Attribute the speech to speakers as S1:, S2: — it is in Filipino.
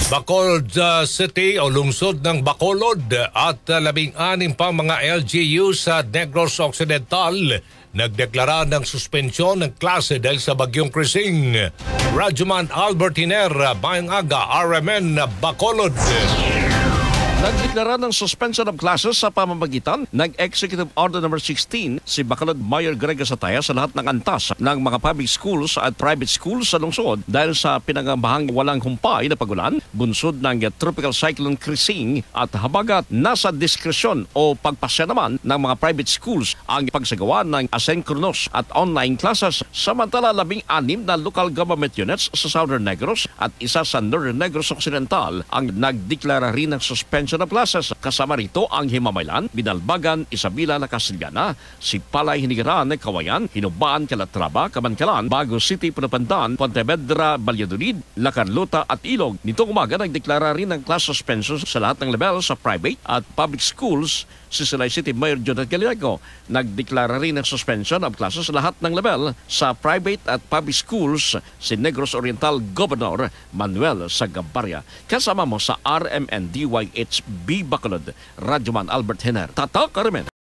S1: Bacolod City o lungsod ng Bacolod at 16 pang mga LGU sa Negros Occidental nagdeklara ng suspensyon ng klase dahil sa bagyong Krising. Radyoman Albert Hiner, Bayang Aga, RMN Bacolod.
S2: Nagdeklara ng suspension of classes sa pamamagitan ng Executive Order No. 16 si Bacolod Mayor Greg Sataya sa lahat ng antas ng mga public schools at private schools sa lungsod dahil sa pinangambahang walang humpay na pagulan, bunsod ng Tropical Cyclone Krising at habagat nasa diskresyon o pagpasya naman ng mga private schools ang pagsagawa ng asynchronous at online classes. Samantala, 16 na local government units sa Southern Negros at isa sa Northern Negros Occidental ang nagdeklara rin ng suspension of classes. Kasama rito ang Himamaylan, Binalbagan, Isabela, Casillana, Sipalay, Hinigaran, Kawayan, Hinubaan, Calatrava, Kabankalan, Bago City, Punapandan, Pontevedra, Valladolid, La Carlota at Ilog. Nitong umaga nagdeklara rin ng class suspension sa lahat ng level sa private at public schools. Si Silay City Mayor Jonathan Galiago nagdeklara rin ng suspension of classes sa lahat ng level sa private at public schools si Negros Oriental Governor Manuel Sagabarria. Kasama mo sa RMN DYHB Bacolod, Radyoman Albert Hiner. Tatak, RMN.